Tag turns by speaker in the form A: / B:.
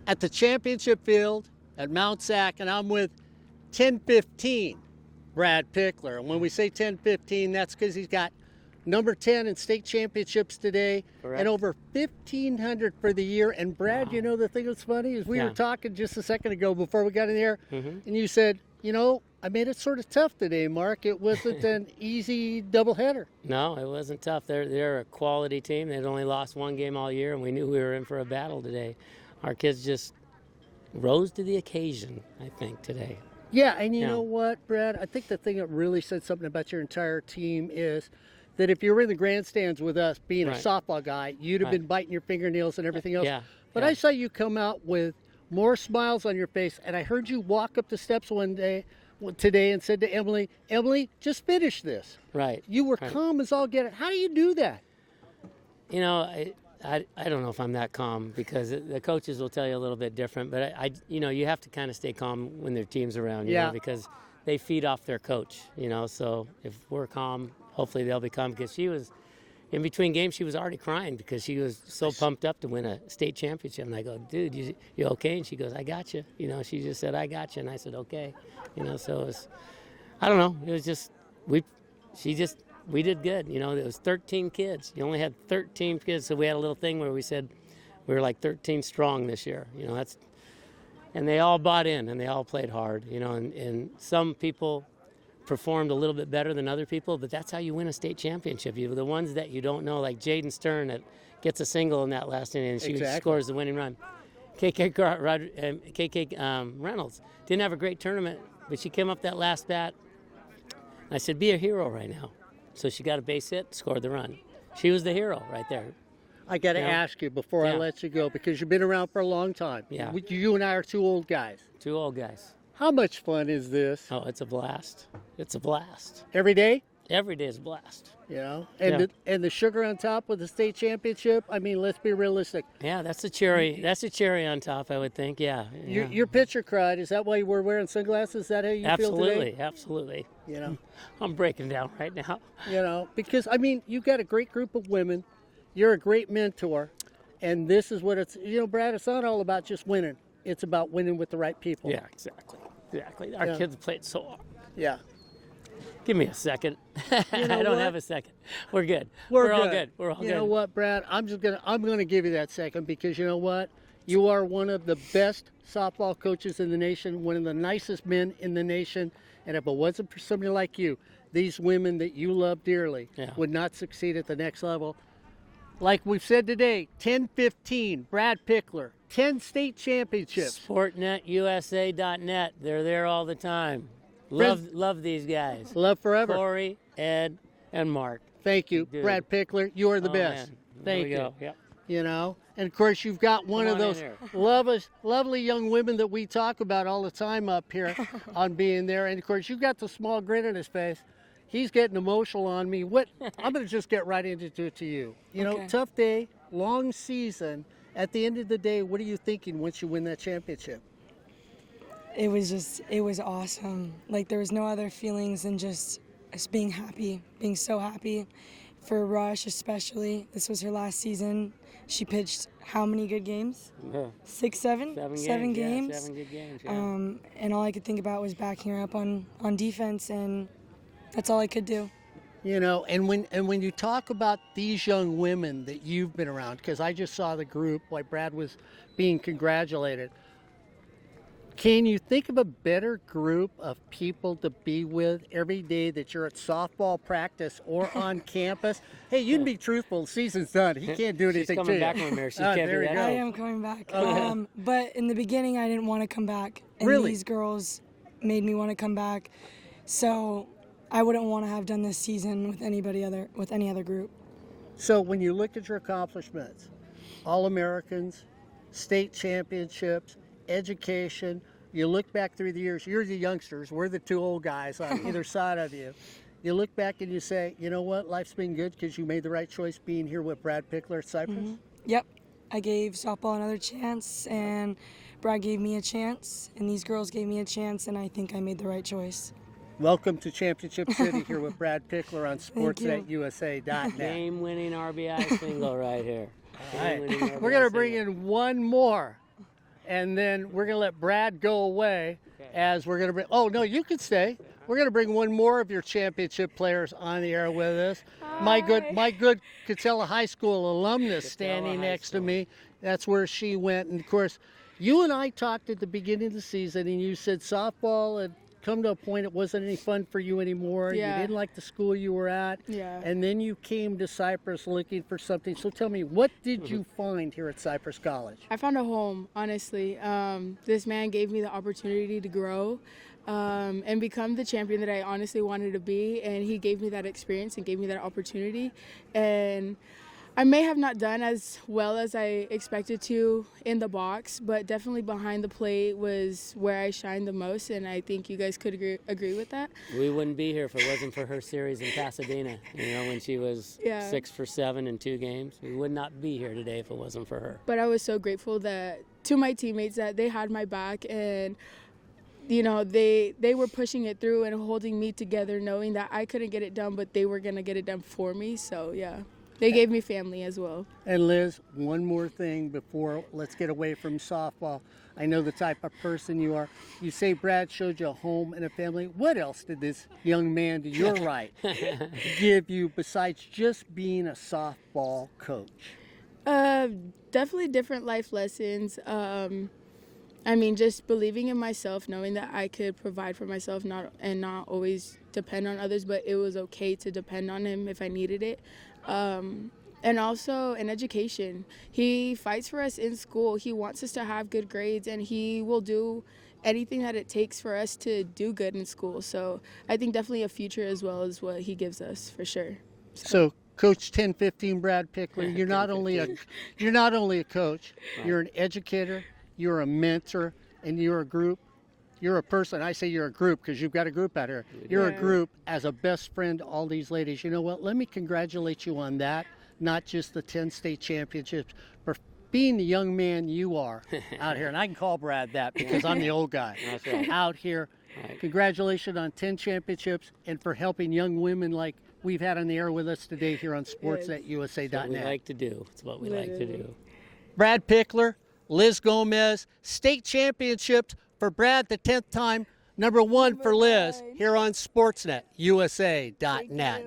A: at the championship field at Mount Sac, and I'm with 10-15 Brad Pickler. And when we say 10-15, that's because he's got number 10 in state championships today. Correct. And over 1,500 for the year. And Brad, wow. You know, the thing that's funny is we were talking just a second ago before we got in here, and you said, you know, I made it sort of tough today, Mark. It wasn't an easy doubleheader.
B: No, it wasn't tough. They're a quality team. They'd only lost one game all year, and we knew we were in for a battle today. Our kids just rose to the occasion, I think, today.
A: Yeah, and you know what, Brad? I think the thing that really said something about your entire team is that if you were in the grandstands with us being a softball guy, you'd have been biting your fingernails and everything else.
B: Yeah.
A: But I saw you come out with more smiles on your face, and I heard you walk up the steps today and said to Emily, just finish this.
B: Right.
A: You were calm as all get it. How do you do that?
B: You know, I don't know if I'm that calm, because the coaches will tell you a little bit different, but you know, you have to kind of stay calm when their team's around, you know, because they feed off their coach, you know. So if we're calm, hopefully they'll be calm, because she was, in between games, she was already crying because she was so pumped up to win a state championship. And I go, dude, you okay? And she goes, I got you. You know, she just said, I got you. And I said, okay. You know, so it was, I don't know. It was just, we did good. You know, it was 13 kids. You only had 13 kids. So we had a little thing where we said we were like 13 strong this year. You know, and they all bought in and they all played hard, you know, and some people performed a little bit better than other people, but that's how you win a state championship. The ones that you don't know, like Jaden Stern, that gets a single in that last inning and she scores the winning run. KK Reynolds didn't have a great tournament, but she came up that last bat. I said, be a hero right now. So she got a base hit, scored the run. She was the hero right there.
A: I got to ask you before I let you go, because you've been around for a long time.
B: Yeah.
A: You and I are two old guys.
B: Two old guys.
A: How much fun is this?
B: Oh, it's a blast. It's a blast.
A: Every day?
B: Every day is a blast.
A: You know, and the sugar on top with the state championship. I mean, let's be realistic.
B: Yeah, that's a cherry. That's a cherry on top, I would think. Yeah.
A: Your pitcher cried. Is that why you were wearing sunglasses? Is that how you feel today?
B: Absolutely.
A: You know,
B: I'm breaking down right now.
A: You know, because I mean, you've got a great group of women. You're a great mentor, and this is what it's. You know, Brad, it's not all about just winning. It's about winning with the right people.
B: Yeah, exactly. Our kids played so hard.
A: Yeah.
B: Give me a second.
A: You know
B: I don't have a second. We're good.
A: We're
B: all good. We're all good.
A: You know what, Brad? I'm gonna give you that second, because you know what? You are one of the best softball coaches in the nation, one of the nicest men in the nation, and if it wasn't for somebody like you, these women that you love dearly would not succeed at the next level. Like we've said today, 10-15, Brad Pickler, 10 state championships.
B: SportNetUSA.net. They're there all the time. Love these guys.
A: Love forever.
B: Corey, Ed, and Mark.
A: Thank you,
B: Dude.
A: Brad Pickler. You are the best.
B: Man.
A: Thank you.
B: Go. Yep.
A: You know, and of course you've got one of those lovely young women that we talk about all the time up here on being there. And of course you've got the small grin on his face. He's getting emotional on me. I'm going to just get right into it to you. You know, tough day, long season. At the end of the day, what are you thinking once you win that championship?
C: It was awesome. Like, there was no other feelings than just being happy, being so happy. For Rush especially, this was her last season. She pitched how many good games? 6, 7? 7 games.
B: Yeah, 7 good games, yeah.
C: And all I could think about was backing her up on defense, and that's all I could do.
A: You know, and when you talk about these young women that you've been around, because I just saw the group, like Brad was being congratulated, can you think of a better group of people to be with every day that you're at softball practice or on campus? Hey, you can be truthful. The season's done. He can't do anything to you.
B: She's coming back from there. She can't do that.
C: I am coming back. But in the beginning, I didn't want to come back. And
A: really?
C: These girls made me want to come back. So I wouldn't want to have done this season with any other group.
A: So when you look at your accomplishments, All-Americans, state championships, education, you look back through the years, you're the youngsters, we're the two old guys on either side of you. You look back and you say, you know what, life's been good because you made the right choice being here with Brad Pickler at Cypress?
C: Mm-hmm. Yep. I gave softball another chance, and Brad gave me a chance, and these girls gave me a chance, and I think I made the right choice.
A: Welcome to Championship City here with Brad Pickler on SportsNetUSA.net.
B: Game-winning RBI single right here.
A: All right. We're going to bring in one more. and then we're going to let Brad go away as we're going to bring, oh, no, you can stay. We're going to bring one more of your championship players on the air with us. My good Catella High School alumnus standing next to me. That's where she went. And, of course, you and I talked at the beginning of the season, and you said softball had come to a point it wasn't any fun for you anymore.
D: Yeah.
A: You didn't like the school you were at.
D: Yeah.
A: And then you came to Cypress looking for something. So tell me, what did you find here at Cypress College?
D: I found a home, honestly. This man gave me the opportunity to grow and become the champion that I honestly wanted to be. And he gave me that experience and gave me that opportunity. And I may have not done as well as I expected to in the box, but definitely behind the plate was where I shined the most, and I think you guys could agree with that.
B: We wouldn't be here if it wasn't for her series in Pasadena, when she was 6 for 7 in 2 games. We would not be here today if it wasn't for her.
D: But I was so grateful to my teammates that they had my back, and they were pushing it through and holding me together, knowing that I couldn't get it done, but they were going to get it done for me. So, yeah. They gave me family as well.
A: And Liz, one more thing before let's get away from softball. I know the type of person you are. You say Brad showed you a home and a family. What else did this young man to your right give you besides just being a softball coach?
D: Definitely different life lessons. Just believing in myself, knowing that I could provide for myself, not always depend on others, but it was okay to depend on him if I needed it. And also in education. He fights for us in school. He wants us to have good grades, and he will do anything that it takes for us to do good in school. So I think definitely a future as well as what he gives us, for sure.
A: So Coach 1015 Brad Pickler, you're not only a coach, you're an educator, you're a mentor, and you're a group. You're a person. I say you're a group because you've got a group out here. You're a group as a best friend to all these ladies. You know what? Let me congratulate you on that, not just the 10 state championships, but being the young man you are out here. And I can call Brad that because I'm the old guy.
B: That's right.
A: Out here. Right. Congratulations on 10 championships and for helping young women like we've had on the air with us today here on sports@usa.net.
B: That's what we like to do. It's what we like to do.
A: Brad Pickler, Liz Gomez, state championships for Brad the 10th time, number 1 for Liz here on sportsnet, USA.net.